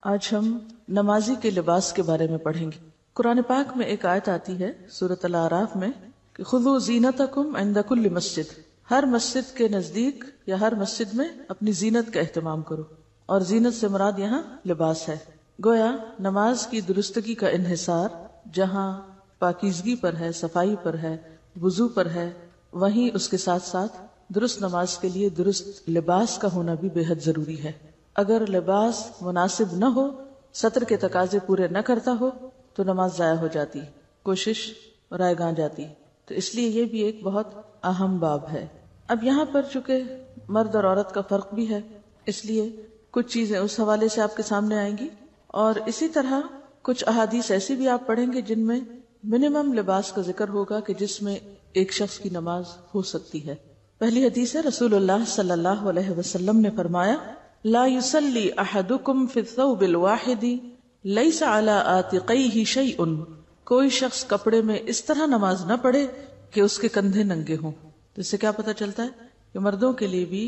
آج ہم نمازی کے لباس کے بارے میں پڑھیں گے۔ قرآن پاک میں ایک آیت آتی ہے سورۃ الاعراف میں کہ خذوا زینتکم عند کل مسجد، ہر مسجد کے نزدیک یا ہر مسجد میں اپنی زینت کا اہتمام کرو، اور زینت سے مراد یہاں لباس ہے۔ گویا نماز کی درستگی کا انحصار جہاں پاکیزگی پر ہے، صفائی پر ہے، وضو پر ہے، وہیں اس کے ساتھ ساتھ درست نماز کے لیے درست لباس کا ہونا بھی بے حد ضروری ہے۔ اگر لباس مناسب نہ ہو، سطر کے تقاضے پورے نہ کرتا ہو تو نماز ضائع ہو جاتی، کوشش رائے گاں جاتی۔ تو اس لیے یہ بھی ایک بہت اہم باب ہے۔ اب یہاں پر چونکہ مرد اور عورت کا فرق بھی ہے، اس لیے کچھ چیزیں اس حوالے سے آپ کے سامنے آئیں گی، اور اسی طرح کچھ احادیث ایسی بھی آپ پڑھیں گے جن میں منیمم لباس کا ذکر ہوگا کہ جس میں ایک شخص کی نماز ہو سکتی ہے۔ پہلی حدیث ہے، رسول اللہ صلی اللہ علیہ وسلم نے فرمایا، لا يصلي احدكم في الثوب الواحد ليس على عاتقيه شيء، کوئی شخص کپڑے میں اس طرح نماز نہ پڑھے کہ اس کے کندھے ننگے ہوں۔ تو اس سے کیا پتہ چلتا ہے کہ مردوں کے لیے بھی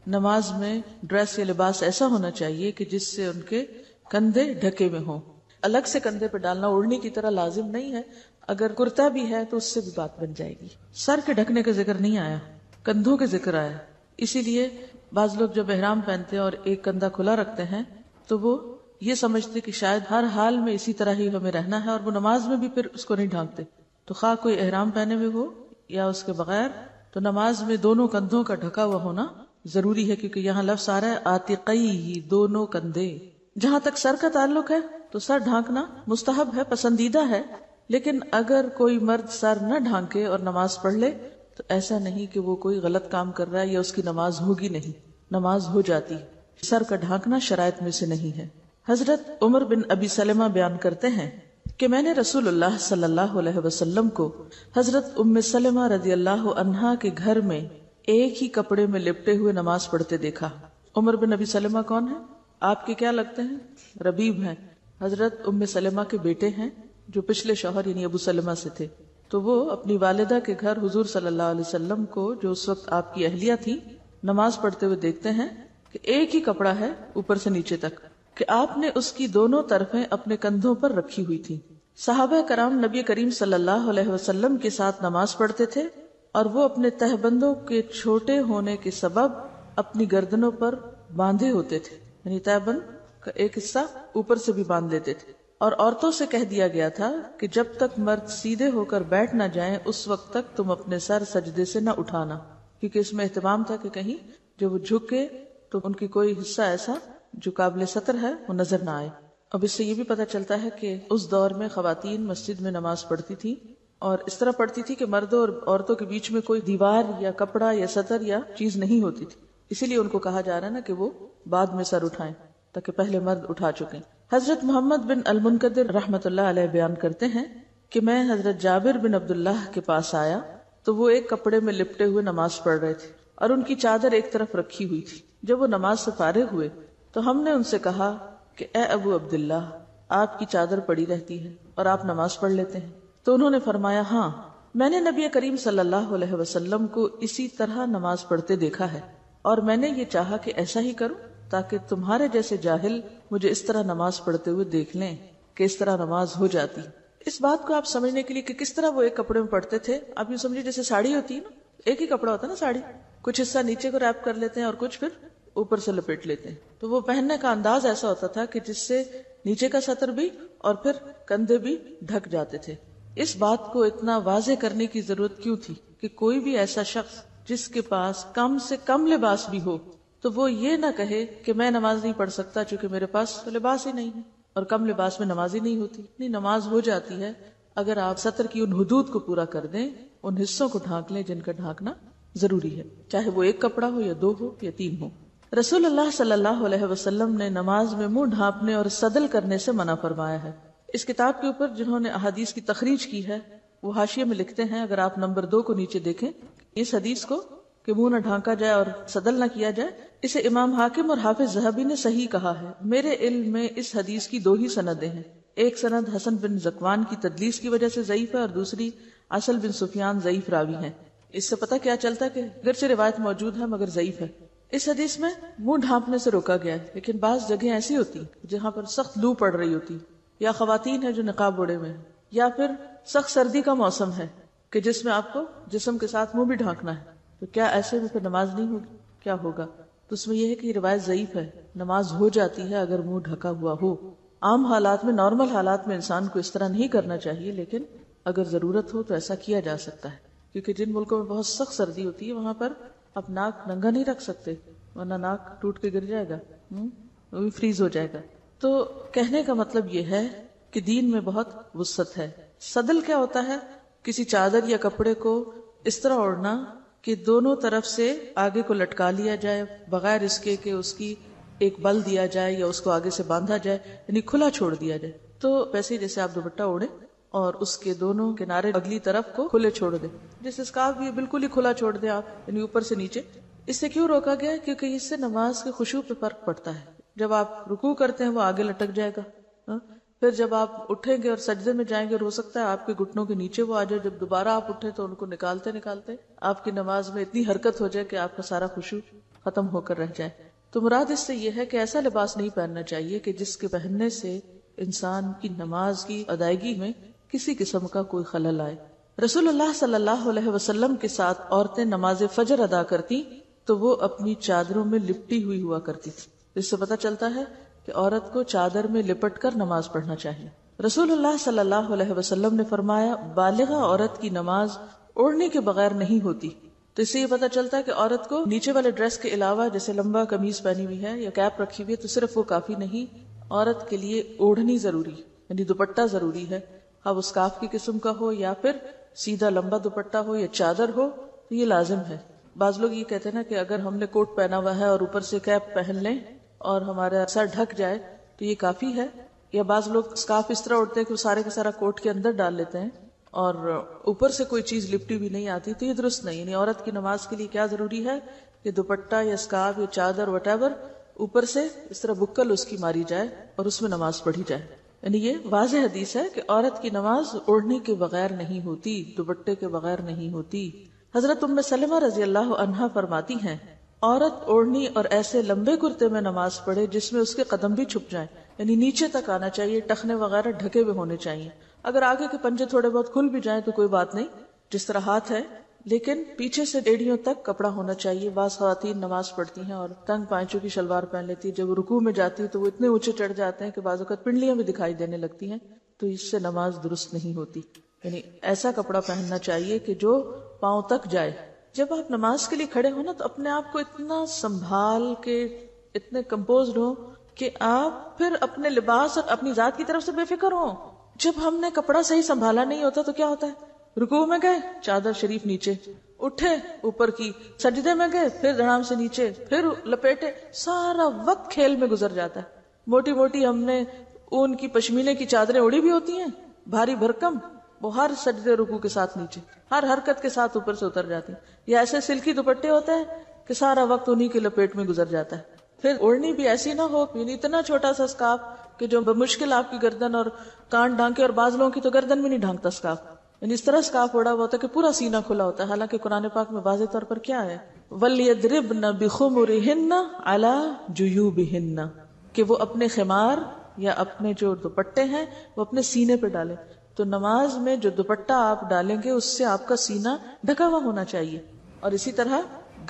نماز میں ڈریس یا لباس ایسا ہونا چاہیے کہ جس سے ان کے کندھے ڈھکے ہوئے ہوں۔ الگ سے کندھے پہ ڈالنا اوڑھنے کی طرح لازم نہیں ہے، اگر کرتا بھی ہے تو اس سے بھی بات بن جائے گی۔ سر کے ڈھکنے کا ذکر نہیں آیا، کندھوں کے ذکر آیا۔ اسی لیے بعض لوگ جب احرام پہنتے ہیں اور ایک کندھا کھلا رکھتے ہیں تو وہ یہ سمجھتے کہ شاید ہر حال میں اسی طرح ہی ہمیں رہنا ہے، اور وہ نماز میں بھی پھر اس کو نہیں ڈھانکتے۔ تو خواہ کوئی احرام پہنے ہوئے ہو یا اس کے بغیر، تو نماز میں دونوں کندھوں کا ڈھکا ہوا ہونا ضروری ہے، کیونکہ یہاں لفظ آ رہا ہے عاتقیہ، دونوں کندھے۔ جہاں تک سر کا تعلق ہے تو سر ڈھانکنا مستحب ہے، پسندیدہ ہے، لیکن اگر کوئی مرد سر نہ ڈھانکے اور نماز پڑھ لے تو ایسا نہیں کہ وہ کوئی غلط کام کر رہا ہے یا اس کی نماز ہوگی نہیں، نماز ہو جاتی۔ سر کا ڈھانکنا شرائط میں سے نہیں ہے۔ حضرت عمر بن ابی سلمہ بیان کرتے ہیں کہ میں نے رسول اللہ صلی اللہ علیہ وسلم کو حضرت ام سلمہ رضی اللہ عنہا کے گھر میں ایک ہی کپڑے میں لپٹے ہوئے نماز پڑھتے دیکھا۔ عمر بن ابی سلمہ کون ہے؟ آپ کے کیا لگتے ہیں؟ ربیب ہیں، حضرت ام سلمہ کے بیٹے ہیں جو پچھلے شوہر یعنی ابو سلمہ سے تھے۔ تو وہ اپنی والدہ کے گھر حضور صلی اللہ علیہ وسلم کو، جو اس وقت آپ کی اہلیہ تھی، نماز پڑھتے ہوئے دیکھتے ہیں کہ ایک ہی کپڑا ہے اوپر سے نیچے تک، کہ آپ نے اس کی دونوں طرفیں اپنے کندھوں پر رکھی ہوئی تھی۔ صحابہ کرام نبی کریم صلی اللہ علیہ وسلم کے ساتھ نماز پڑھتے تھے، اور وہ اپنے تہبندوں کے چھوٹے ہونے کے سبب اپنی گردنوں پر باندھے ہوتے تھے، یعنی تہبند کا ایک حصہ اوپر سے بھی باندھ لیتے تھے۔ اور عورتوں سے کہہ دیا گیا تھا کہ جب تک مرد سیدھے ہو کر بیٹھ نہ جائیں اس وقت تک تم اپنے سر سجدے سے نہ اٹھانا، کیونکہ اس میں اہتمام تھا کہ کہیں جب وہ جھکے تو ان کی کوئی حصہ ایسا جو قابل ستر ہے وہ نظر نہ آئے۔ اب اس سے یہ بھی پتہ چلتا ہے کہ اس دور میں خواتین مسجد میں نماز پڑھتی تھی، اور اس طرح پڑھتی تھی کہ مردوں اور عورتوں کے بیچ میں کوئی دیوار یا کپڑا یا ستر یا چیز نہیں ہوتی تھی، اسی لیے ان کو کہا جا رہا ہے نا کہ وہ بعد میں سر اٹھائیں، تاکہ پہلے مرد اٹھا چکیں۔ حضرت محمد بن المنکدر رحمۃ اللہ علیہ بیان کرتے ہیں کہ میں حضرت جابر بن عبداللہ کے پاس آیا تو وہ ایک کپڑے میں لپٹے ہوئے نماز پڑھ رہے تھے، اور ان کی چادر ایک طرف رکھی ہوئی تھی۔ جب وہ نماز سے فارغ ہوئے تو ہم نے ان سے کہا کہ اے ابو عبداللہ، آپ کی چادر پڑی رہتی ہے اور آپ نماز پڑھ لیتے ہیں؟ تو انہوں نے فرمایا، ہاں، میں نے نبی کریم صلی اللہ علیہ وسلم کو اسی طرح نماز پڑھتے دیکھا ہے، اور میں نے یہ چاہا کہ ایسا ہی کروں تاکہ تمہارے جیسے جاہل مجھے اس طرح نماز پڑھتے ہوئے دیکھ لیں کہ اس طرح نماز ہو جاتی۔ اس بات کو آپ سمجھنے کے لیے کہ کس طرح وہ ایک کپڑے میں پڑھتے تھے، آپ یوں سمجھے جیسے ساڑی ہوتی ہے نا، ایک ہی کپڑا ہوتا ہے نا ساڑی، کچھ حصہ نیچے کو ریپ کر لیتے ہیں اور کچھ پھر اوپر سے لپیٹ لیتے ہیں، تو وہ پہننے کا انداز ایسا ہوتا تھا کہ جس سے نیچے کا سطر بھی اور پھر کندھے بھی ڈھک جاتے تھے۔ اس بات کو اتنا واضح کرنے کی ضرورت کیوں تھی کہ کوئی بھی ایسا شخص جس کے پاس کم سے کم لباس بھی ہو تو وہ یہ نہ کہے کہ میں نماز نہیں پڑھ سکتا چونکہ میرے پاس تو لباس ہی نہیں ہے، اور کم لباس میں نماز ہی نہیں ہوتی۔ نہیں، نماز ہو جاتی ہے اگر آپ سطر کی ان حدود کو پورا کر دیں، ان حصوں کو ڈھانک لیں جن کا ڈھانکنا ضروری ہے، چاہے وہ ایک کپڑا ہو یا دو ہو یا تین ہو۔ رسول اللہ صلی اللہ علیہ وسلم نے نماز میں منہ ڈھانپنے اور صدل کرنے سے منع فرمایا ہے۔ اس کتاب کے اوپر جنہوں نے احادیث کی تخریج کی ہے وہ حاشیے میں لکھتے ہیں، اگر آپ نمبر 2 کو نیچے دیکھیں، اس حدیث کو کہ منہ نہ ڈھانکا جائے اور صدل نہ کیا جائے، اسے امام حاکم اور حافظ ذہبی نے صحیح کہا ہے۔ میرے علم میں اس حدیث کی 2 ہی سندیں ہیں، ایک سند حسن بن ذکوان کی تدلیس کی وجہ سے ضعیف ہے، اور دوسری اصل بن سفیان ضعیف راوی ہیں۔ اس سے پتہ کیا چلتا ہے کہ اگرچہ روایت موجود ہے مگر ضعیف ہے۔ اس حدیث میں منہ ڈھانپنے سے روکا گیا ہے، لیکن بعض جگہیں ایسی ہوتی جہاں پر سخت لو پڑ رہی ہوتی، یا خواتین ہیں جو نقاب اوڑے ہوئے ہیں، یا پھر سخت سردی کا موسم ہے کہ جس میں آپ کو جسم کے ساتھ منہ بھی ڈھانکنا ہے، تو کیا ایسے میں پھر نماز نہیں ہوگی؟ کیا ہوگا؟ تو اس میں یہ ہے کہ یہ روایت ضعیف ہے، نماز ہو جاتی ہے اگر منہ ڈھکا ہوا ہو۔ عام حالات میں، نارمل حالات میں انسان کو اس طرح نہیں کرنا چاہیے، لیکن اگر ضرورت ہو تو ایسا کیا جا سکتا ہے، کیونکہ جن ملکوں میں بہت سخت سردی ہوتی ہے وہاں پر آپ ناک ننگا نہیں رکھ سکتے، ورنہ ناک ٹوٹ کے گر جائے گا، وہ بھی فریز ہو جائے گا۔ تو کہنے کا مطلب یہ ہے کہ دین میں بہت وسعت ہے۔ صدل کیا ہوتا ہے؟ کسی چادر یا کپڑے کو اس طرح اوڑھنا کہ دونوں طرف سے آگے کو لٹکا لیا جائے بغیر اس کے کہ اس کی ایک بل دیا جائے یا اس کو آگے سے باندھا جائے، یعنی کھلا چھوڑ دیا جائے۔ تو ویسے ہی جیسے آپ دوپٹہ اوڑھیں اور اس کے دونوں کنارے اگلی طرف کو کھلے چھوڑ دیں، جیسے اسکارف بھی بالکل ہی کھلا چھوڑ دیں آپ، یعنی اوپر سے نیچے۔ اس سے کیوں روکا گیا ہے؟ کیونکہ اس سے نماز کے خشوع پہ فرق پڑتا ہے۔ جب آپ رکوع کرتے ہیں وہ آگے لٹک جائے گا، پھر جب آپ اٹھیں گے اور سجدے میں جائیں گے اور ہو سکتا ہے آپ کے گھٹنوں کے نیچے وہ آ جائے، جب دوبارہ آپ اٹھیں تو ان کو نکالتے نکالتے آپ کی نماز میں اتنی حرکت ہو جائے کہ آپ کا سارا خشوع ختم ہو کر رہ جائے۔ تو مراد اس سے یہ ہے کہ ایسا لباس نہیں پہننا چاہیے کہ جس کے پہننے سے انسان کی نماز کی ادائیگی میں کسی قسم کا کوئی خلل آئے۔ رسول اللہ صلی اللہ علیہ وسلم کے ساتھ عورتیں نماز فجر ادا کرتی تو وہ اپنی چادروں میں لپٹی ہوئی ہوا کرتی تھی۔ اس سے پتہ چلتا ہے کہ عورت کو چادر میں لپٹ کر نماز پڑھنا چاہیے۔ رسول اللہ صلی اللہ علیہ وسلم نے فرمایا، بالغہ عورت کی نماز اوڑھنے کے بغیر نہیں ہوتی۔ تو اس سے یہ پتہ چلتا ہے کہ عورت کو نیچے والے ڈریس کے علاوہ جیسے لمبا قمیض پہنی ہوئی ہے یا کیپ رکھی ہوئی ہے تو صرف وہ کافی نہیں، عورت کے لیے اوڑھنی ضروری، یعنی دوپٹہ ضروری ہے، اب اس اسکارف کی قسم کا ہو یا پھر سیدھا لمبا دوپٹہ ہو یا چادر ہو، تو یہ لازم ہے۔ بعض لوگ یہ کہتے ہیں نا کہ اگر ہم نے کوٹ پہنا ہوا ہے اور اوپر سے کیپ پہن لیں اور ہمارا سر ڈھک جائے تو یہ کافی ہے، یا بعض لوگ اسکارف اس طرح اڑتے ہیں کہ وہ سارے کا سارا کوٹ کے اندر ڈال لیتے ہیں اور اوپر سے کوئی چیز لپٹی بھی نہیں آتی، تو یہ درست نہیں۔ یعنی عورت کی نماز کے لیے کیا ضروری ہے کہ دوپٹہ یا اسکارف یا چادر وٹ ایور اوپر سے اس طرح بکل اس کی ماری جائے اور اس میں نماز پڑھی جائے۔ یعنی یہ واضح حدیث ہے کہ عورت کی نماز اوڑھنے کے بغیر نہیں ہوتی، دوپٹے کے بغیر نہیں ہوتی۔ حضرت ام سلمہ رضی اللہ عنہا فرماتی ہیں، عورت اوڑھنی اور ایسے لمبے کرتے میں نماز پڑھے جس میں اس کے قدم بھی چھپ جائیں، یعنی نیچے تک آنا چاہیے، ٹخنے وغیرہ ڈھکے ہوئے ہونے چاہیے۔ اگر آگے کے پنجے تھوڑے بہت کھل بھی جائیں تو کوئی بات نہیں، جس طرح ہاتھ ہے، لیکن پیچھے سے ایڑیوں تک کپڑا ہونا چاہیے۔ بعض خواتین نماز پڑھتی ہیں اور تنگ پائچوں کی شلوار پہن لیتی ہے، جب رکوع میں جاتی ہے تو وہ اتنے اونچے چڑھ جاتے ہیں کہ بعض اوقات پنڈلیاں بھی دکھائی دینے لگتی ہیں، تو اس سے نماز درست نہیں ہوتی۔ یعنی ایسا کپڑا پہننا چاہیے کہ جو پاؤں تک جائے۔ جب آپ نماز کے لیے کھڑے ہو نا تو اپنے آپ کو اتنا سنبھال کے اتنے کمپوزڈ ہو کہ آپ پھر اپنے لباس اور اپنی ذات کی طرف سے بے فکر ہو۔ جب ہم نے کپڑا صحیح سنبھالا نہیں ہوتا تو کیا ہوتا ہے؟ رکوع میں گئے چادر شریف نیچے، اٹھے اوپر کی، سجدے میں گئے پھر دھڑام سے نیچے، پھر لپیٹے، سارا وقت کھیل میں گزر جاتا ہے۔ موٹی موٹی ہم نے اون کی پشمینے کی چادریں اڑی بھی ہوتی ہیں، بھاری بھرکم، وہ ہر سجدے رکوع کے ساتھ نیچے، ہر حرکت کے ساتھ اوپر سے اتر جاتی ہیں۔ یا ایسے سلکی دوپٹے ہوتے ہیں کہ سارا وقت انہی کے لپیٹ میں گزر جاتا ہے۔ پھر اوڑھنی بھی ایسی نہ ہو، یعنی اتنا چھوٹا سا اسکارف کہ جو بمشکل آپ کی گردن اور کان ڈھانکے، اور بعض لوگوں کی تو گردن بھی نہیں ڈھانکتا اسکارف، یعنی اس طرح اسکارف اوڑا ہوا ہوتا ہے کہ پورا سینہ کھلا ہوتا ہے۔ حالانکہ قرآن پاک میں واضح طور پر کیا ہے؟ وَلْيَضْرِبْنَ بِخُمُرِهِنَّ عَلَى جُيُوبِهِنَّ، کہ وہ اپنے خمار یا اپنے جو دوپٹے ہیں وہ اپنے سینے پہ ڈالیں۔ تو نماز میں جو دوپٹہ آپ ڈالیں گے اس سے آپ کا سینہ ڈھکا ہوا ہونا چاہیے، اور اسی طرح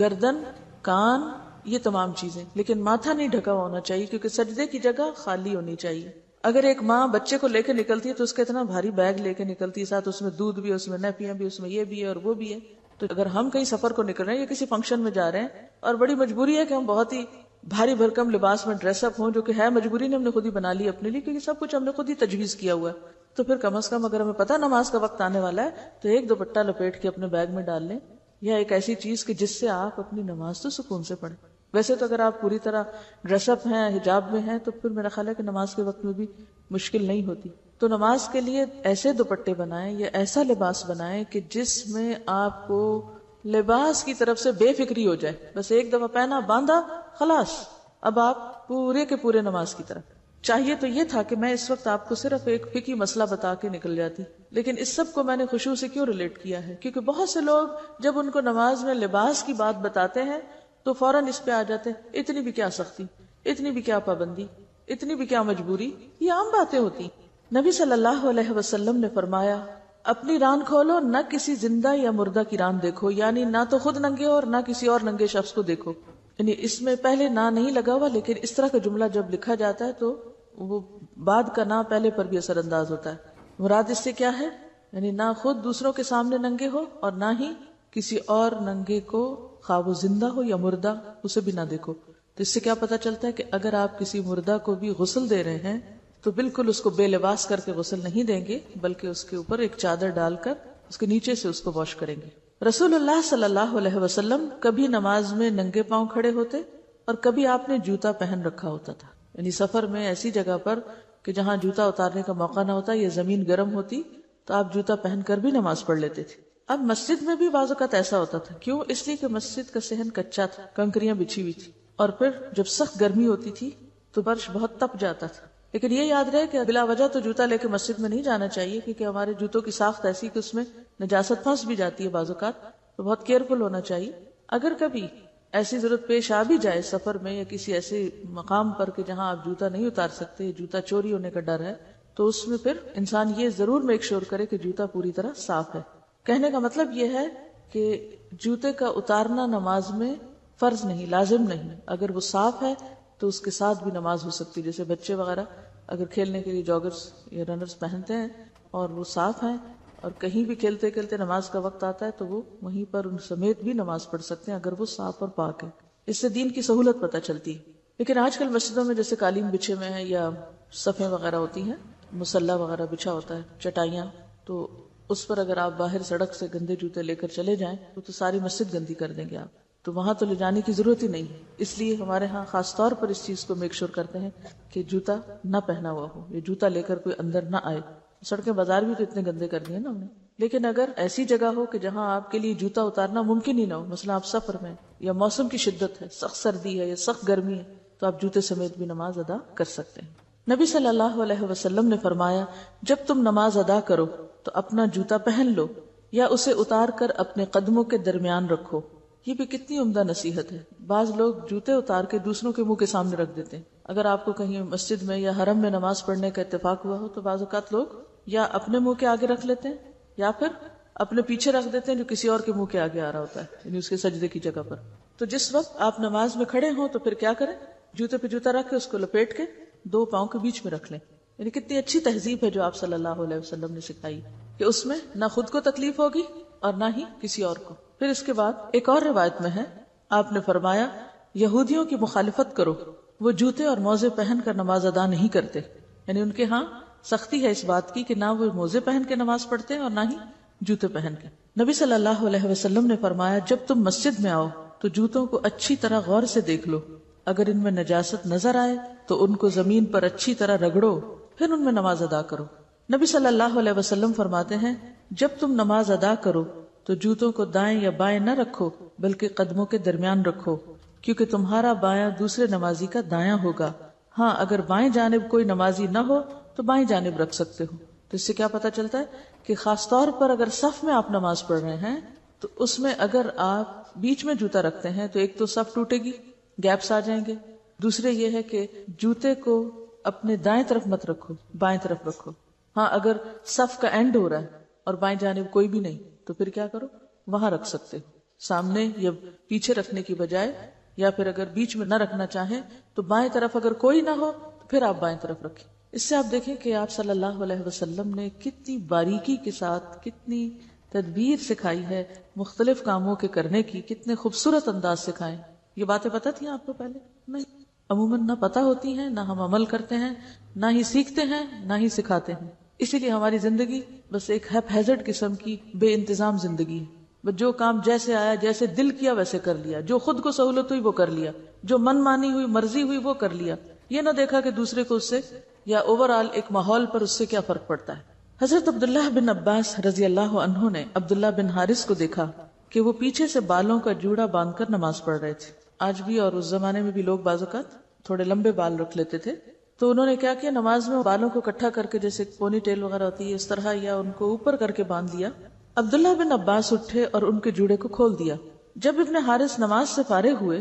گردن، کان، یہ تمام چیزیں، لیکن ماتھا نہیں ڈھکا ہوا ہونا چاہیے کیونکہ سجدے کی جگہ خالی ہونی چاہیے۔ اگر ایک ماں بچے کو لے کے نکلتی ہے تو اس کا اتنا بھاری بیگ لے کے نکلتی ہے، ساتھ اس میں دودھ بھی، اس میں نیپیاں بھی، اس میں یہ بھی ہے اور وہ بھی ہے۔ تو اگر ہم کہیں سفر کو نکل رہے ہیں یا کسی فنکشن میں جا رہے ہیں اور بڑی مجبوری ہے کہ ہم بہت ہی بھاری بھرکم لباس میں ڈریس اپ ہوں، جو کہ ہے مجبوری نے ہم نے خود ہی بنا لی اپنے لیے، کیونکہ سب کچھ ہم نے خود ہی تجویز کیا ہوا ہے، تو پھر کم از کم اگر ہمیں پتہ نماز کا وقت آنے والا ہے تو ایک دوپٹہ لپیٹ کے اپنے بیگ میں ڈال لیں، یا ایک ایسی چیز کہ جس سے آپ اپنی نماز تو سکون سے پڑھیں۔ ویسے تو اگر آپ پوری طرح ڈریس اپ ہیں، حجاب میں ہیں، تو پھر میرا خیال ہے کہ نماز کے وقت میں بھی مشکل نہیں ہوتی۔ تو نماز کے لیے ایسے دوپٹے بنائیں یا ایسا لباس بنائیں کہ جس میں آپ کو لباس کی طرف سے بے فکری ہو جائے، بس ایک دفعہ پہنا، باندھا، خلاص، اب آپ پورے کے پورے نماز کی طرف۔ چاہیے تو یہ تھا کہ میں اس وقت آپ کو صرف ایک فقہی مسئلہ بتا کے نکل جاتی، لیکن اس سب کو میں نے خشوع سے کیوں ریلیٹ کیا ہے؟ کیونکہ بہت سے لوگ جب ان کو نماز میں لباس کی بات بتاتے ہیں تو فوراً اس پہ آ جاتے ہیں اتنی بھی کیا سختی، اتنی بھی کیا پابندی، اتنی بھی کیا مجبوری، یہ عام باتیں ہوتی. نبی صلی اللہ علیہ وسلم نے فرمایا اپنی ران کھولو، نہ کسی زندہ یا مردہ کی ران دیکھو، یعنی نہ تو خود ننگے ہو اور نہ کسی اور ننگے شخص کو دیکھو. یعنی اس میں پہلے نہ نہیں لگا ہوا، لیکن اس طرح کا جملہ جب لکھا جاتا ہے تو وہ بعد کا نہ پہلے پر بھی اثر انداز ہوتا ہے. مراد اس سے کیا ہے؟ یعنی نہ خود دوسروں کے سامنے ننگے ہو اور نہ ہی کسی اور ننگے کو، خواہ وہ زندہ ہو یا مردہ، اسے بھی نہ دیکھو. تو اس سے کیا پتا چلتا ہے کہ اگر آپ کسی مردہ کو بھی غسل دے رہے ہیں تو بالکل اس کو بے لباس کر کے غسل نہیں دیں گے، بلکہ اس کے اوپر ایک چادر ڈال کر اس کے نیچے سے اس کو واش کریں گے. رسول اللہ صلی اللہ علیہ وسلم کبھی نماز میں ننگے پاؤں کھڑے ہوتے اور کبھی آپ نے جوتا پہن رکھا ہوتا تھا. یعنی سفر میں ایسی جگہ پر کہ جہاں جوتا اتارنے کا موقع نہ ہوتا یا زمین گرم ہوتی تو آپ جوتا پہن کر بھی نماز پڑھ لیتے تھے. اب مسجد میں بھی بعض اوقات ایسا ہوتا تھا. کیوں؟ اس لیے کہ مسجد کا صحن کچا تھا، کنکریاں بچھی ہوئی تھی، اور پھر جب سخت گرمی ہوتی تھی تو فرش بہت تپ جاتا تھا. لیکن یہ یاد رہے کہ بلا وجہ تو جوتا لے کے مسجد میں نہیں جانا چاہیے، کیونکہ ہمارے جوتوں کی ساخت ایسی کہ اس میں نجاست پھنس بھی جاتی ہے بعض اوقات، تو بہت کیئرفل ہونا چاہیے. اگر کبھی ایسی ضرورت پیش آ بھی جائے سفر میں یا کسی ایسے مقام پر کہ جہاں آپ جوتا نہیں اتار سکتے، جوتا چوری ہونے کا ڈر ہے، تو اس میں پھر انسان یہ ضرور میک شور کرے کہ جوتا پوری طرح صاف ہے. کہنے کا مطلب یہ ہے کہ جوتے کا اتارنا نماز میں فرض نہیں، لازم نہیں. اگر وہ صاف ہے تو اس کے ساتھ بھی نماز ہو سکتی. جیسے بچے وغیرہ اگر کھیلنے کے لیے جاگرز یا رنرز پہنتے ہیں اور وہ صاف ہیں اور کہیں بھی کھیلتے کھیلتے نماز کا وقت آتا ہے تو وہ وہیں پر ان سمیت بھی نماز پڑھ سکتے ہیں اگر وہ صاف اور پاک ہے. اس سے دین کی سہولت پتہ چلتی ہے. لیکن آج کل مسجدوں میں جیسے قالین بچھے ہوئے ہیں یا صفیں وغیرہ ہوتی ہیں، مصلی وغیرہ بچھا ہوتا ہے، چٹائیاں، تو اس پر اگر آپ باہر سڑک سے گندے جوتے لے کر چلے جائیں تو ساری مسجد گندی کر دیں گے آپ. تو وہاں تو لے جانے کی ضرورت ہی نہیں ہے. اس لیے ہمارے ہاں خاص طور پر اس چیز کو میک شور کرتے ہیں کہ جوتا نہ پہنا ہوا ہو، یہ جوتا لے کر کوئی اندر نہ آئے. سڑکیں بازار بھی تو اتنے گندے کر دیے نا ہم نے. لیکن اگر ایسی جگہ ہو کہ جہاں آپ کے لیے جوتا اتارنا ممکن ہی نہ ہو، مثلا آپ سفر میں یا موسم کی شدت ہے، سخت سردی ہے یا سخت گرمی ہے، تو آپ جوتے سمیت بھی نماز ادا کر سکتے ہیں. نبی صلی اللہ علیہ وسلم نے فرمایا جب تم نماز ادا کرو تو اپنا جوتا پہن لو یا اسے اتار کر اپنے قدموں کے درمیان رکھو. یہ بھی کتنی عمدہ نصیحت ہے. بعض لوگ جوتے اتار کے دوسروں کے منہ کے سامنے رکھ دیتے ہیں. اگر آپ کو کہیں مسجد میں یا حرم میں نماز پڑھنے کا اتفاق ہوا ہو تو بعض اوقات لوگ یا اپنے منہ کے آگے رکھ لیتے ہیں یا پھر اپنے پیچھے رکھ دیتے ہیں جو کسی اور کے منہ کے آگے آ رہا ہوتا ہے، یعنی اس کے سجدے کی جگہ پر. تو جس وقت آپ نماز میں کھڑے ہوں تو پھر کیا کریں؟ جوتے پہ جوتا رکھ کے اس کو لپیٹ کے دو پاؤں کے بیچ میں رکھ لیں. یعنی کتنی اچھی تہذیب ہے جو آپ صلی اللہ علیہ وسلم نے سکھائی کہ اس میں نہ خود کو تکلیف ہوگی اور نہ ہی کسی اور کو. پھر اس کے بعد ایک اور روایت میں ہے آپ نے فرمایا یہودیوں کی مخالفت کرو، وہ جوتے اور موزے پہن کر نماز ادا نہیں کرتے. یعنی ان کے ہاں سختی ہے اس بات کی کہ نہ وہ موزے پہن کے نماز پڑھتے اور نہ ہی جوتے پہن کے. نبی صلی اللہ علیہ وسلم نے فرمایا جب تم مسجد میں آؤ تو جوتوں کو اچھی طرح غور سے دیکھ لو، اگر ان میں نجاست نظر آئے تو ان کو زمین پر اچھی طرح رگڑو، پھر ان میں نماز ادا کرو. نبی صلی اللہ علیہ وسلم فرماتے ہیں جب تم نماز ادا کرو تو جوتوں کو دائیں یا بائیں نہ رکھو بلکہ قدموں کے درمیان رکھو، کیونکہ تمہارا بایاں دوسرے نمازی کا دایاں ہوگا. ہاں اگر بائیں جانب کوئی نمازی نہ ہو تو بائیں جانب رکھ سکتے ہو. تو اس سے کیا پتا چلتا ہے کہ خاص طور پر اگر صف میں آپ نماز پڑھ رہے ہیں تو اس میں اگر آپ بیچ میں جوتا رکھتے ہیں تو ایک تو صف ٹوٹے گی، گیپس آ جائیں گے. دوسرے یہ ہے کہ جوتے کو اپنے دائیں طرف مت رکھو، بائیں طرف رکھو. ہاں اگر صف کا اینڈ ہو رہا ہے اور بائیں جانب کوئی بھی نہیں تو پھر کیا کرو، وہاں رکھ سکتے ہو، سامنے یا پیچھے رکھنے کی بجائے. یا پھر اگر بیچ میں نہ رکھنا چاہیں تو بائیں طرف اگر کوئی نہ ہو تو پھر آپ بائیں طرف رکھیں. اس سے آپ دیکھیں کہ آپ صلی اللہ علیہ وسلم نے کتنی باریکی کے ساتھ کتنی تدبیر سکھائی ہے مختلف کاموں کے کرنے کی، کتنے خوبصورت انداز سکھائے. یہ باتیں پتہ تھیں آپ کو پہلے؟ نہیں، عموماً نہ پتہ ہوتی ہیں، نہ ہم عمل کرتے ہیں، نہ ہی سیکھتے ہیں، نہ ہی سکھاتے ہیں. اسی لیے ہماری زندگی بس ایک ہیزرڈ قسم کی بے انتظام زندگی ہے. بس جو کام جیسے آیا، جیسے دل کیا ویسے کر لیا، جو خود کو سہولت ہوئی وہ کر لیا، جو من مانی ہوئی، مرضی ہوئی وہ کر لیا. یہ نہ دیکھا کہ دوسرے کو اس سے یا اوور آل ایک ماحول پر اس سے کیا فرق پڑتا ہے. حضرت عبداللہ بن عباس رضی اللہ عنہ نے عبداللہ بن حارث کو دیکھا کہ وہ پیچھے سے بالوں کا جوڑا باندھ کر نماز پڑھ رہے تھے. آج بھی اور اس زمانے میں بھی لوگ بعض اوقات تھوڑے لمبے بال رکھ لیتے تھے. تو انہوں نے کیا کیا، نماز میں بالوں کو اکٹھا کر کے جیسے پونی ٹیل وغیرہ ہوتی ہے اس طرح یا ان کو اوپر کر کے باندھ دیا. عبداللہ بن عباس اٹھے اور ان کے جوڑے کو کھول دیا. جب ابن حارث نماز سے فارغ ہوئے،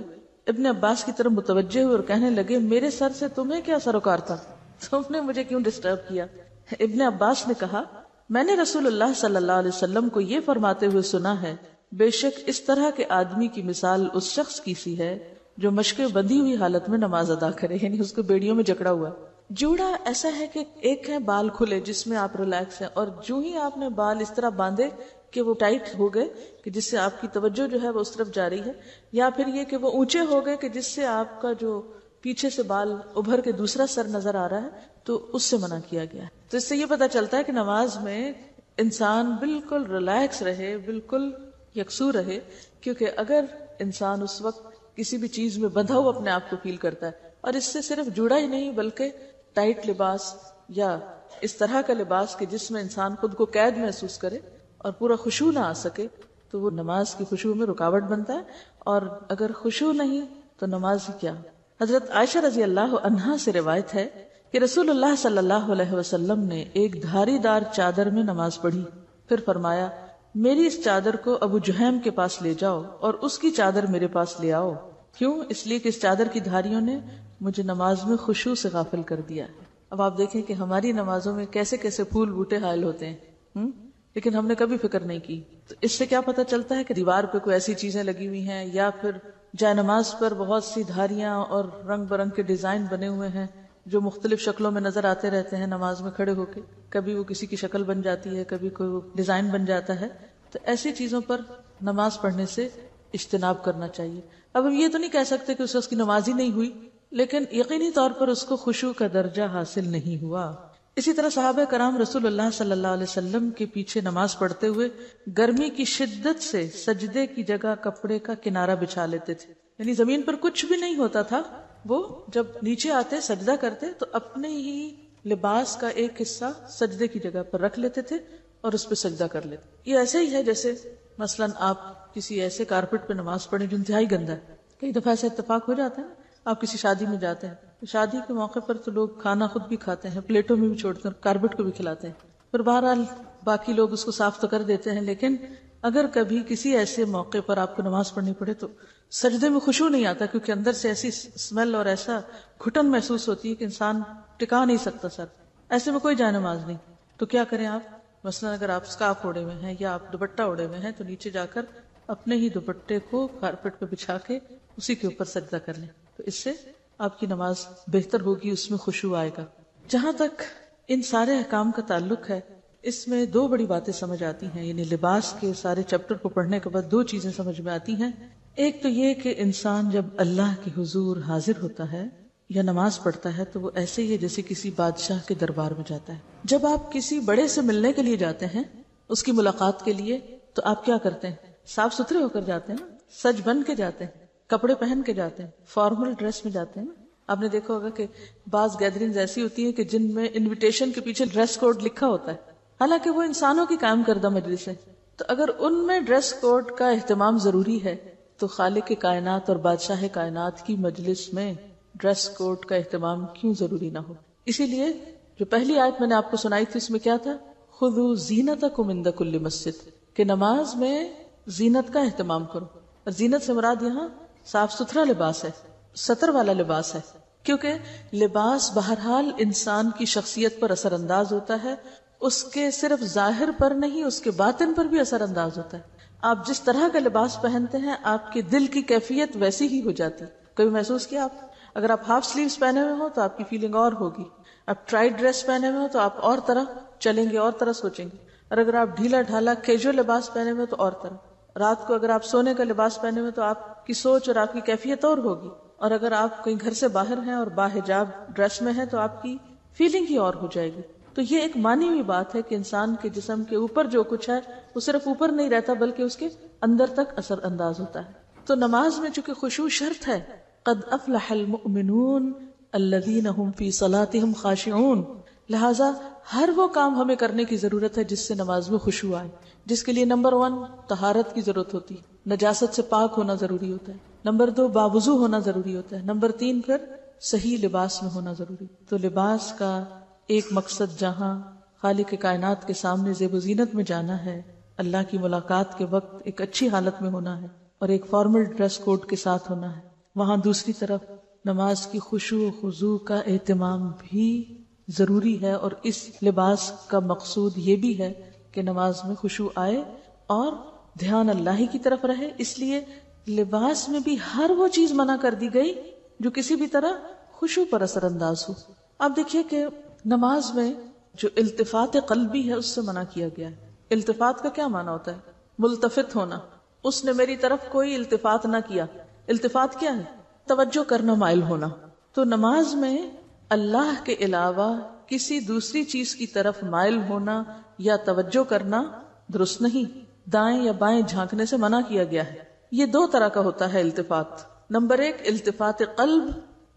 ابن عباس کی طرف متوجہ ہوئے اور کہنے لگے میرے سر سے تمہیں کیا سروکار تھا، تم نے مجھے کیوں ڈسٹرب کیا؟ ابن عباس نے کہا میں نے رسول اللہ صلی اللہ علیہ وسلم کو یہ فرماتے ہوئے سنا ہے بے شک اس طرح کے آدمی کی مثال اس شخص کی سی ہے جو مشقیں بندھی ہوئی حالت میں نماز ادا کرے، یعنی اس کو بیڑیوں میں جکڑا ہوا۔ جوڑا ایسا ہے کہ ایک ہے بال کھلے جس میں آپ ریلیکس ہیں، اور جو ہی آپ نے بال اس طرح باندھے کہ وہ ٹائٹ ہو گئے کہ جس سے آپ کی توجہ جو ہے وہ اس طرف جا رہی ہے، یا پھر یہ کہ وہ اونچے ہو گئے کہ جس سے آپ کا جو پیچھے سے بال ابھر کے دوسرا سر نظر آ رہا ہے، تو اس سے منع کیا گیا ہے۔ تو اس سے یہ پتہ چلتا ہے کہ نماز میں انسان بالکل ریلیکس رہے، بالکل یکسو رہے، کیونکہ اگر انسان اس وقت کسی بھی چیز میں بندھا ہوا اپنے آپ کو فیل کرتا ہے، اور اس سے صرف جڑا ہی نہیں بلکہ ٹائٹ لباس یا اس طرح کا لباس کہ جس میں انسان خود کو قید محسوس کرے اور پورا خشوع نہ آ سکے، تو وہ نماز کی خشوع میں رکاوٹ بنتا ہے، اور اگر خشوع نہیں تو نماز ہی کیا۔ حضرت عائشہ رضی اللہ عنہا سے روایت ہے کہ رسول اللہ صلی اللہ علیہ وسلم نے ایک دھاری دار چادر میں نماز پڑھی، پھر فرمایا میری اس چادر کو ابو جہیم کے پاس لے جاؤ اور اس کی چادر میرے پاس لے آؤ، کیوں؟ اس لیے کہ اس چادر کی دھاریوں نے مجھے نماز میں خشوع سے غافل کر دیا۔ اب آپ دیکھیں کہ ہماری نمازوں میں کیسے کیسے پھول بوٹے حائل ہوتے ہیں، لیکن ہم نے کبھی فکر نہیں کی۔ تو اس سے کیا پتہ چلتا ہے کہ دیوار پہ کوئی ایسی چیزیں لگی ہوئی ہیں، یا پھر جائے نماز پر بہت سی دھاریاں اور رنگ برنگ کے ڈیزائن بنے ہوئے ہیں جو مختلف شکلوں میں نظر آتے رہتے ہیں نماز میں کھڑے ہو کے، کبھی وہ کسی کی شکل بن جاتی ہے، کبھی کوئی ڈیزائن بن جاتا ہے۔ تو ایسی چیزوں پر نماز پڑھنے سے اجتناب کرنا چاہیے۔ اب ہم یہ تو نہیں کہہ سکتے کہ اس کی نماز ہی نہیں ہوئی، لیکن یقینی طور پر اس کو خشوع کا درجہ حاصل نہیں ہوا۔ اسی طرح صحابہ کرام رسول اللہ صلی اللہ علیہ وسلم کے پیچھے نماز پڑھتے ہوئے گرمی کی شدت سے سجدے کی جگہ کپڑے کا کنارہ بچھا لیتے تھے، یعنی زمین پر کچھ بھی نہیں ہوتا تھا، وہ جب نیچے آتے سجدہ کرتے تو اپنے ہی لباس کا ایک حصہ سجدے کی جگہ پر رکھ لیتے تھے اور اس پہ سجدہ کر لیتے۔ یہ ایسے ہی ہے جیسے مثلا آپ کسی ایسے کارپٹ پہ نماز پڑھیں جو انتہائی گندا ہے۔ کئی دفعہ ایسا اتفاق ہو جاتا ہے نا، آپ کسی شادی میں جاتے ہیں تو شادی کے موقع پر تو لوگ کھانا خود بھی کھاتے ہیں، پلیٹوں میں بھی چھوڑتے ہیں، کارپٹ کو بھی کھلاتے ہیں، پھر بہرحال باقی لوگ اس کو صاف تو کر دیتے ہیں، لیکن اگر کبھی کسی ایسے موقع پر آپ کو نماز پڑھنی پڑے تو سجدے میں خشوع نہیں آتا، کیونکہ اندر سے ایسی اسمیل اور ایسا گھٹن محسوس ہوتی ہے کہ انسان ٹکا نہیں سکتا سر۔ ایسے میں کوئی جائے نماز نہیں، تو کیا کریں آپ؟ مثلا اگر آپ اسکارف اوڑے ہوئے ہیں یا آپ دوپٹہ اوڑے ہوئے ہیں تو نیچے جا کر اپنے ہی دوپٹے کو کارپٹ پہ بچھا کے اسی کے اوپر سجدہ کر لیں، تو اس سے آپ کی نماز بہتر ہوگی، اس میں خشوع آئے گا۔ جہاں تک ان سارے احکام کا تعلق ہے، اس میں دو بڑی باتیں سمجھ آتی ہیں، یعنی لباس کے سارے چیپٹر کو پڑھنے کے بعد دو چیزیں سمجھ میں آتی ہیں۔ ایک تو یہ کہ انسان جب اللہ کے حضور حاضر ہوتا ہے یا نماز پڑھتا ہے تو وہ ایسے ہی ہے جیسے کسی بادشاہ کے دربار میں جاتا ہے۔ جب آپ کسی بڑے سے ملنے کے لیے جاتے ہیں، اس کی ملاقات کے لیے، تو آپ کیا کرتے ہیں؟ صاف ستھرے ہو کر جاتے ہیں، سج بن کے جاتے ہیں، کپڑے پہن کے جاتے ہیں، فارمل ڈریس میں جاتے ہیں۔ آپ نے دیکھا ہوگا کہ بعض گیدرنگز ایسی ہوتی ہیں کہ جن میں انویٹیشن کے پیچھے ڈریس کوڈ لکھا ہوتا ہے، حالانکہ وہ انسانوں کی قائم کردہ مجلس ہے۔ تو اگر ان میں ڈریس کوڈ کا اہتمام ضروری ہے تو خالق کائنات اور بادشاہ کائنات کی مجلس میں ڈریس کوڈ کا اہتمام کیوں ضروری نہ ہو؟ اسی لیے جو پہلی آیت میں نے آپ کو سنائی تھی اس میں کیا تھا؟ خذوا زینتکم عند کل مسجد، کہ نماز میں زینت کا اہتمام کرو، اور زینت سے مراد یہاں صاف ستھرا لباس ہے، ستر والا لباس ہے، کیونکہ لباس بہرحال انسان کی شخصیت پر اثر انداز ہوتا ہے، اس کے صرف ظاہر پر نہیں، اس کے باطن پر بھی اثر انداز ہوتا ہے۔ آپ جس طرح کا لباس پہنتے ہیں آپ کے دل کی کیفیت ویسی ہی ہو جاتی۔ کبھی محسوس کیا آپ؟ اگر آپ ہاف سلیوز پہنے ہوئے ہو تو آپ کی فیلنگ اور ہوگی، آپ ٹرائٹ ڈریس پہنے ہوئے ہو تو آپ اور طرح چلیں گے، اور طرح سوچیں گے، اور اگر آپ ڈھیلا ڈھالا کیجول لباس پہنے ہوئے تو اور طرح۔ رات کو اگر آپ سونے کا لباس پہنے ہوئے تو آپ کی سوچ اور آپ کی کیفیت اور ہوگی، اور اگر آپ کہیں گھر سے باہر ہیں اور باحجاب ڈریس میں ہیں تو آپ کی فیلنگ ہی اور ہو جائے گی۔ تو یہ ایک مانی ہوئی بات ہے کہ انسان کے جسم کے اوپر جو کچھ ہے وہ صرف اوپر نہیں رہتا بلکہ اس کے اندر تک اثر انداز ہوتا ہے۔ تو نماز میں چونکہ خشوع شرط ہے، قد افلح المؤمنون الذین هم فی صلاتهم خاشعون، لہذا ہر وہ کام ہمیں کرنے کی ضرورت ہے جس سے نماز میں خشوع آئے، جس کے لیے نمبر 1 طہارت کی ضرورت ہوتی ہے، نجاست سے پاک ہونا ضروری ہوتا ہے، نمبر 2 باوضو ہونا ضروری ہوتا ہے، نمبر 3 پھر صحیح لباس میں ہونا ضروری۔ تو لباس کا ایک مقصد جہاں خالق کائنات کے سامنے زیب و زینت میں جانا ہے، اللہ کی ملاقات کے وقت ایک اچھی حالت میں ہونا ہے، اور ایک فارمل ڈریس کوڈ کے ساتھ ہونا ہے. وہاں دوسری طرف نماز کی خشوع و خضوع کا اہتمام بھی ضروری ہے، اور اس لباس کا مقصود یہ بھی ہے کہ نماز میں خشوع آئے اور دھیان اللہ ہی کی طرف رہے. اس لیے لباس میں بھی ہر وہ چیز منع کر دی گئی جو کسی بھی طرح خشوع پر اثر انداز ہو. آپ دیکھیے کہ نماز میں جو التفات قلبی ہے اس سے منع کیا گیا ہے. التفات کا کیا معنی ہوتا ہے؟ ملتفت ہونا. اس نے میری طرف کوئی التفات نہ کیا. التفات کیا ہے؟ توجہ کرنا، مائل ہونا. تو نماز میں اللہ کے علاوہ کسی دوسری چیز کی طرف مائل ہونا یا توجہ کرنا درست نہیں. دائیں یا بائیں جھانکنے سے منع کیا گیا ہے. یہ دو طرح کا ہوتا ہے التفات. نمبر 1 التفات قلب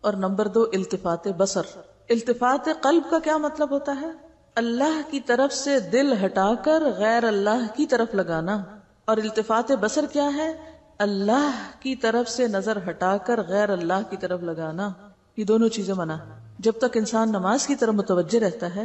اور نمبر 2 التفات بصر. التفات قلب کا کیا مطلب ہوتا ہے؟ اللہ کی طرف سے دل ہٹا کر غیر اللہ کی طرف لگانا. اور التفات بصر کیا ہے؟ اللہ کی طرف سے نظر ہٹا کر غیر اللہ کی طرف لگانا. یہ دونوں چیزیں منع. جب تک انسان نماز کی طرف متوجہ رہتا ہے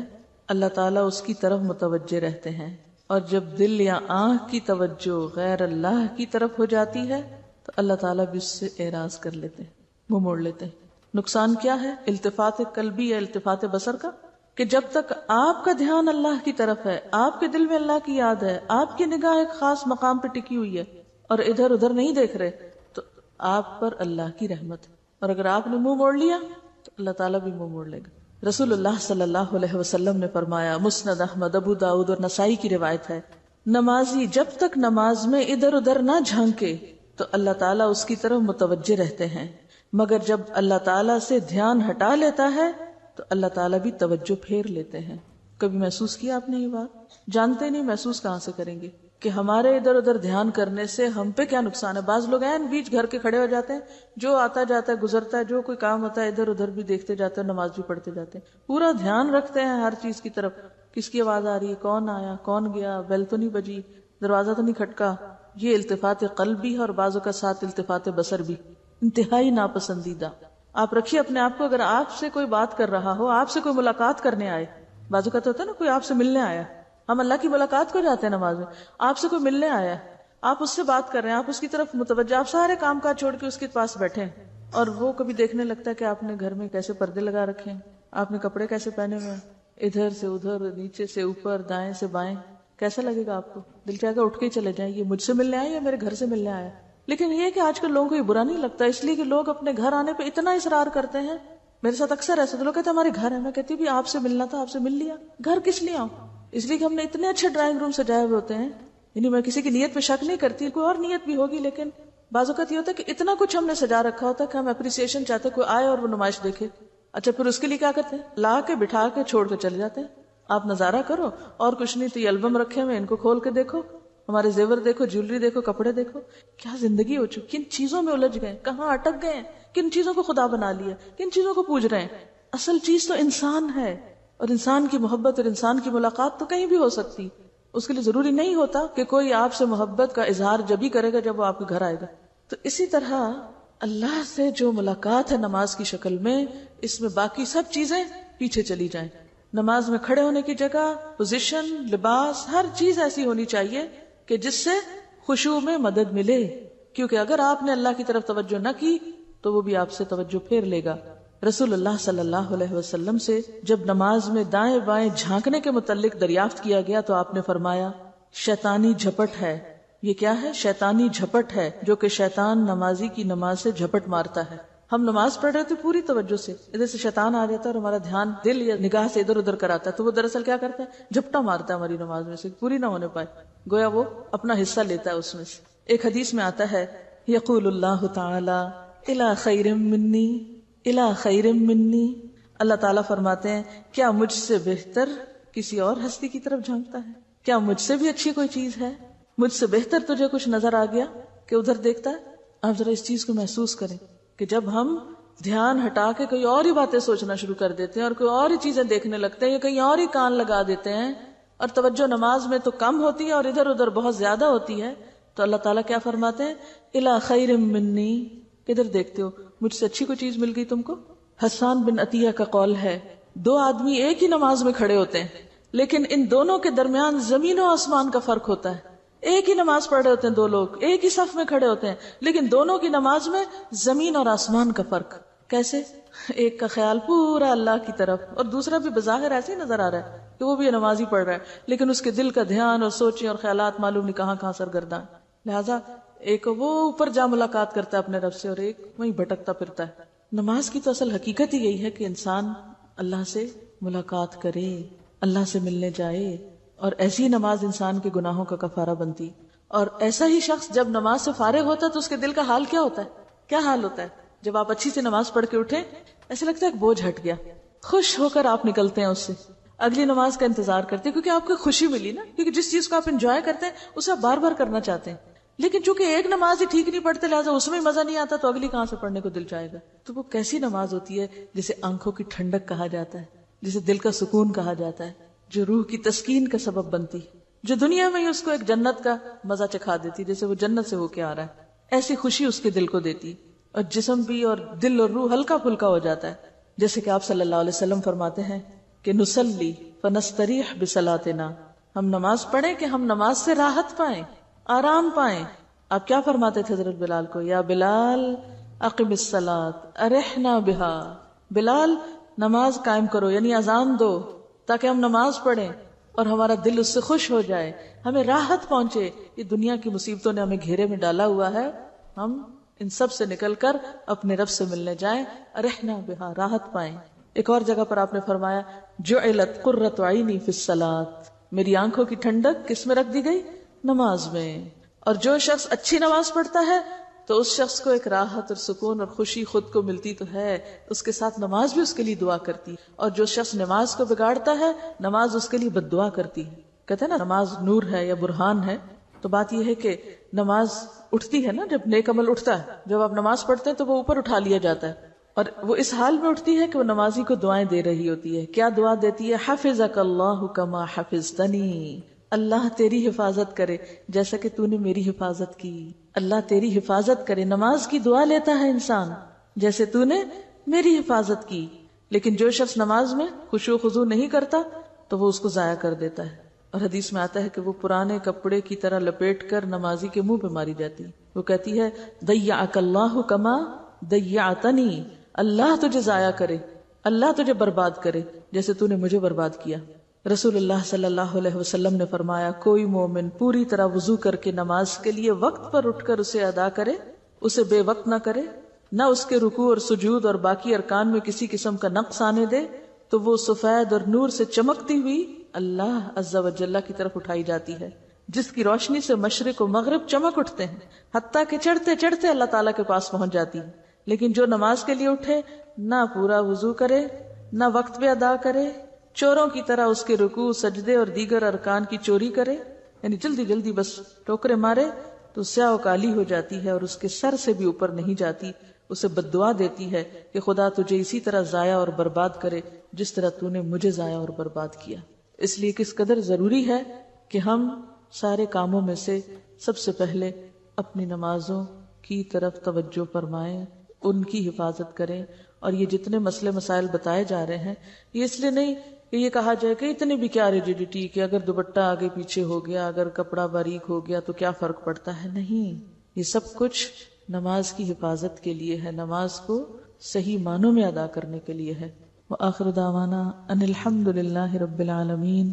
اللہ تعالیٰ اس کی طرف متوجہ رہتے ہیں، اور جب دل یا آنکھ کی توجہ غیر اللہ کی طرف ہو جاتی ہے تو اللہ تعالیٰ بھی اس سے اعراض کر لیتے ہیں، منہ موڑ لیتے ہیں. نقصان کیا ہے التفات قلبی یا التفات بصر کا؟ کہ جب تک آپ کا دھیان اللہ کی طرف ہے، آپ کے دل میں اللہ کی یاد ہے، آپ کی نگاہ ایک خاص مقام پہ ٹکی ہوئی ہے اور ادھر ادھر نہیں دیکھ رہے، تو آپ پر اللہ کی رحمت ہے. اور اگر آپ نے منہ موڑ لیا تو اللہ تعالیٰ بھی منہ موڑ لے گا. رسول اللہ صلی اللہ علیہ وسلم نے فرمایا، مسند احمد، ابو داؤد اور نسائی کی روایت ہے، نمازی جب تک نماز میں ادھر ادھر نہ جھانکے تو اللہ تعالیٰ اس کی طرف متوجہ رہتے ہیں، مگر جب اللہ تعالیٰ سے دھیان ہٹا لیتا ہے تو اللہ تعالیٰ بھی توجہ پھیر لیتے ہیں. کبھی محسوس کیا آپ نے یہ بات؟ جانتے نہیں، محسوس کہاں سے کریں گے کہ ہمارے ادھر ادھر دھیان کرنے سے ہم پہ کیا نقصان ہے. بعض لوگ ہیں بیچ گھر کے کھڑے ہو جاتے ہیں، جو آتا جاتا ہے گزرتا ہے، جو کوئی کام ہوتا ہے ادھر ادھر بھی دیکھتے جاتے ہیں، نماز بھی پڑھتے جاتے ہیں، پورا دھیان رکھتے ہیں ہر چیز کی طرف. کس کی آواز آ رہی ہے، کون آیا، کون گیا، بیل تو نہیں بجی، دروازہ تو نہیں کھٹکا. یہ التفات قلبی ہے، اور بعضوں کا ساتھ التفات بصر بھی انتہائی ناپسندیدہ. آپ رکھیے اپنے آپ کو، اگر آپ سے کوئی بات کر رہا ہو، آپ سے کوئی ملاقات کرنے آئے، بعضوں کا تو ہوتا ہے نا کوئی آپ سے ملنے آیا، ہم اللہ کی ملاقات کو جاتے ہیں نماز میں، آپ سے کوئی ملنے آیا ہے، آپ اس سے بات کر رہے ہیں، آپ اس کی طرف متوجہ، آپ سارے کام کاج چھوڑ کے اس کے پاس بیٹھے ہیں، اور وہ کبھی دیکھنے لگتا ہے کہ آپ نے گھر میں کیسے پردے لگا رکھے ہیں، آپ نے کپڑے کیسے پہنے ہوئے ہیں، ادھر سے ادھر، نیچے سے اوپر، دائیں سے بائیں. کیسا لگے گا آپ کو؟ دل چاہے گا اٹھ کے چلے جائیں، یہ مجھ سے ملنے آئے یا میرے گھر سے ملنے آیا. لیکن یہ کہ آج کل لوگوں کو یہ برا نہیں لگتا، اس لیے کہ لوگ اپنے گھر آنے پہ اتنا اصرار کرتے ہیں. میرے ساتھ اکثر ایسا، تو لوگ کہتے ہیں ہمارے گھر ہے، میں کہتی بھی آپ سے ملنا تھا، آپ سے مل لیا. گھر کس لیے آؤں؟ اس لیے کہ ہم نے اتنے اچھے ڈرائنگ روم سجائے ہوئے ہوتے ہیں. یعنی میں کسی کی نیت پہ شک نہیں کرتی، کوئی اور نیت بھی ہوگی، لیکن بعض اوقات یہ ہوتا ہے کہ اتنا کچھ ہم نے سجا رکھا ہوتا ہے کہ ہم اپریسیشن چاہتے ہیں، کوئی آئے اور وہ نمائش دیکھے. اچھا پھر اس کے لیے کیا کرتے ہیں؟ لا کے بٹھا کے چھوڑ کے چلے جاتے ہیں. آپ نظارہ کرو، اور کچھ نہیں تو یہ البم رکھے ہوئے، ان کو کھول کے دیکھو، ہمارے زیور دیکھو، جیولری دیکھو، کپڑے دیکھو. کیا زندگی ہو چکی، کن چیزوں میں الجھ گئے، کہاں اٹک گئے، کن چیزوں کو خدا بنا لیا، کن چیزوں کو پوج رہے ہیں. اصل چیز تو انسان ہے، اور انسان کی محبت اور انسان کی ملاقات تو کہیں بھی ہو سکتی. اس کے لیے ضروری نہیں ہوتا کہ کوئی آپ سے محبت کا اظہار جب ہی کرے گا جب وہ آپ کے گھر آئے گا. تو اسی طرح اللہ سے جو ملاقات ہے نماز کی شکل میں، اس میں باقی سب چیزیں پیچھے چلی جائیں. نماز میں کھڑے ہونے کی جگہ، پوزیشن، لباس، ہر چیز ایسی ہونی چاہیے کہ جس سے خشوع میں مدد ملے، کیونکہ اگر آپ نے اللہ کی طرف توجہ نہ کی تو وہ بھی آپ سے توجہ پھیر لے گا. رسول اللہ صلی اللہ علیہ وسلم سے جب نماز میں دائیں بائیں جھانکنے کے متعلق دریافت کیا گیا تو آپ نے فرمایا، شیطانی جھپٹ ہے. یہ کیا ہے؟ شیطانی جھپٹ ہے، جو کہ شیطان نمازی کی نماز سے جھپٹ مارتا ہے. ہم نماز پڑھ رہے تھے پوری توجہ سے، ادھر سے شیطان آ جاتا ہے اور ہمارا دھیان دل یا نگاہ سے ادھر ادھر کراتا ہے، تو وہ دراصل کیا کرتا ہے؟ جھپٹا مارتا ہے ہماری نماز میں سے، پوری نہ ہونے پائے، گویا وہ اپنا حصہ لیتا ہے اس میں سے. ایک حدیث میں آتا ہے، یقول اللہ تعالی الی خیر منی الی خیر منی، اللہ تعالیٰ فرماتے ہیں کیا مجھ سے بہتر کسی اور ہستی کی طرف جھانکتا ہے؟ کیا مجھ سے بھی اچھی کوئی چیز ہے؟ مجھ سے بہتر تجھے کچھ نظر آ گیا کہ ادھر دیکھتا ہے؟ آپ ذرا اس چیز کو محسوس کریں کہ جب ہم دھیان ہٹا کے کوئی اور ہی باتیں سوچنا شروع کر دیتے ہیں اور کوئی اور ہی چیزیں دیکھنے لگتے ہیں یا کہیں اور ہی کان لگا دیتے ہیں، اور توجہ نماز میں تو کم ہوتی ہے اور ادھر ادھر بہت زیادہ ہوتی ہے، تو اللہ تعالیٰ کیا فرماتے ہیں؟ الی خیر منی، کدھر دیکھتے ہو؟ مجھ سے اچھی کوئی چیز مل گئی تم کو؟ حسان بن عطیہ کا قول ہے، دو آدمی ایک ہی نماز میں کھڑے ہوتے ہیں لیکن ان دونوں کے درمیان زمین و آسمان کا فرق ہوتا ہے. ایک ہی نماز پڑھ رہے ہوتے ہیں دو لوگ، ایک ہی صف میں کھڑے ہوتے ہیں، لیکن دونوں کی نماز میں زمین اور آسمان کا فرق. کیسے؟ ایک کا خیال پورا اللہ کی طرف، اور دوسرا بھی بظاہر ایسے ہی نظر آ رہا ہے کہ وہ بھی نماز ہی پڑھ رہا ہے، لیکن اس کے دل کا دھیان اور سوچیں اور خیالات معلوم نہیں کہاں کہاں سرگرداں. لہذا ایک وہ اوپر جا ملاقات کرتا ہے اپنے رب سے، اور ایک وہیں بھٹکتا پھرتا ہے. نماز کی تو اصل حقیقت ہی یہی ہے کہ انسان اللہ سے ملاقات کرے، اللہ سے ملنے جائے، اور ایسی ہی نماز انسان کے گناہوں کا کفارہ بنتی. اور ایسا ہی شخص جب نماز سے فارغ ہوتا ہے تو اس کے دل کا حال کیا ہوتا ہے؟ کیا حال ہوتا ہے؟ جب آپ اچھی سے نماز پڑھ کے اٹھیں، ایسے لگتا ہے ایک بوجھ ہٹ گیا، خوش ہو کر آپ نکلتے ہیں اس سے، اگلی نماز کا انتظار کرتے ہیں، کیونکہ آپ کو خوشی ملی نا، کیونکہ جس چیز کو آپ انجوائے کرتے ہیں اسے آپ بار بار کرنا چاہتے ہیں. لیکن چونکہ ایک نماز ہی ٹھیک نہیں پڑھتے، لہٰذا اس میں مزہ نہیں آتا، تو اگلی کہاں سے پڑھنے کو دل چاہے گا؟ تو وہ کیسی نماز ہوتی ہے جسے آنکھوں کی ٹھنڈک کہا جاتا ہے، جسے دل کا سکون کہا جاتا ہے، جو روح کی تسکین کا سبب بنتی، جو دنیا میں ہی اس کو ایک جنت کا مزہ چکھا دیتی، جیسے وہ جنت سے ہو کے آ رہا ہے. ایسی خوشی اس کے دل کو دیتی، اور جسم بھی اور دل اور روح ہلکا پھلکا ہو جاتا ہے. جیسے کہ آپ صلی اللہ علیہ وسلم فرماتے ہیں کہ نصلی فنستریح بصلاتنا، ہم نماز پڑھیں کہ ہم نماز سے راحت پائیں، آرام پائیں. آپ کیا فرماتے تھے حضرت بلال کو؟ یا بلال اقم الصلاۃ ارحنا بہا، بلال نماز قائم کرو، یعنی اذان دو تاکہ ہم نماز پڑھیں اور ہمارا دل اس سے خوش ہو جائے، ہمیں راحت پہنچے. یہ دنیا کی مصیبتوں نے ہمیں گھیرے میں ڈالا ہوا ہے، ہم ان سب سے نکل کر اپنے رب سے ملنے جائیں، ارحنا بہا، راحت پائیں. ایک اور جگہ پر آپ نے فرمایا جعلت قرۃ عینی فی الصلاۃ، میری آنکھوں کی ٹھنڈک کس میں رکھ دی گئی؟ نماز میں. اور جو شخص اچھی نماز پڑھتا ہے تو اس شخص کو ایک راحت اور سکون اور خوشی خود کو ملتی تو ہے، اس کے ساتھ نماز بھی اس کے لیے دعا کرتی. اور جو شخص نماز کو بگاڑتا ہے، نماز اس کے لیے بد دعا کرتی ہے. کہتے ہیں نا نماز نور ہے یا برہان ہے. تو بات یہ ہے کہ نماز اٹھتی ہے نا، جب نیک عمل اٹھتا ہے، جب آپ نماز پڑھتے ہیں تو وہ اوپر اٹھا لیا جاتا ہے، اور وہ اس حال میں اٹھتی ہے کہ وہ نمازی کو دعائیں دے رہی ہوتی ہے. کیا دعا دیتی ہے؟ حفظک اللہ کما حفظتنی، اللہ تیری حفاظت کرے جیسا کہ تو نے میری حفاظت کی. اللہ تیری حفاظت کرے، نماز کی دعا لیتا ہے انسان جیسے تو نے میری حفاظت کی. لیکن جو شخص نماز میں خشوع و خضوع نہیں کرتا تو وہ اس کو ضائع کر دیتا ہے. اور حدیث میں آتا ہے کہ وہ پرانے کپڑے کی طرح لپیٹ کر نمازی کے منہ پہ ماری جاتی. وہ کہتی ہے ضیعک اللہ کما ضیعتنی، اللہ تجھے ضائع کرے، اللہ تجھے برباد کرے جیسے تو نے مجھے برباد کیا. رسول اللہ صلی اللہ علیہ وسلم نے فرمایا کوئی مومن پوری طرح وضو کر کے نماز کے لیے وقت پر اٹھ کر اسے ادا کرے، اسے بے وقت نہ کرے، نہ اس کے رکوع اور سجود اور باقی ارکان میں کسی قسم کا نقص آنے دے، تو وہ سفید اور نور سے چمکتی ہوئی اللہ عز و جل کی طرف اٹھائی جاتی ہے، جس کی روشنی سے مشرق و مغرب چمک اٹھتے ہیں، حتیٰ کہ چڑھتے چڑھتے اللہ تعالیٰ کے پاس پہنچ جاتی ہے. لیکن جو نماز کے لیے اٹھے، نہ پورا وضو کرے، نہ وقت پہ ادا کرے، چوروں کی طرح اس کے رکوع، سجدے اور دیگر ارکان کی چوری کرے، یعنی جلدی جلدی بس ٹوکرے مارے، تو سیاہ و کالی ہو جاتی ہے اور اس کے سر سے بھی اوپر نہیں جاتی. اسے بد دعا دیتی ہے کہ خدا تجھے اسی طرح ضائع اور برباد کرے جس طرح تو نے مجھے ضائع اور برباد کیا. اس لیے کس قدر ضروری ہے کہ ہم سارے کاموں میں سے سب سے پہلے اپنی نمازوں کی طرف توجہ فرمائیں، ان کی حفاظت کریں. اور یہ جتنے مسئلے مسائل بتائے جا رہے ہیں، یہ اس لیے نہیں کہ یہ کہا جائے کہ اتنی بھی کیا ریجیڈیٹی کہ اگر دوپٹہ آگے پیچھے ہو گیا، اگر کپڑا باریک ہو گیا تو کیا فرق پڑتا ہے. نہیں، یہ سب کچھ نماز کی حفاظت کے لیے ہے، نماز کو صحیح معنوں میں ادا کرنے کے لیے ہے. وآخر دعوانا ان الحمد للہ رب العالمین.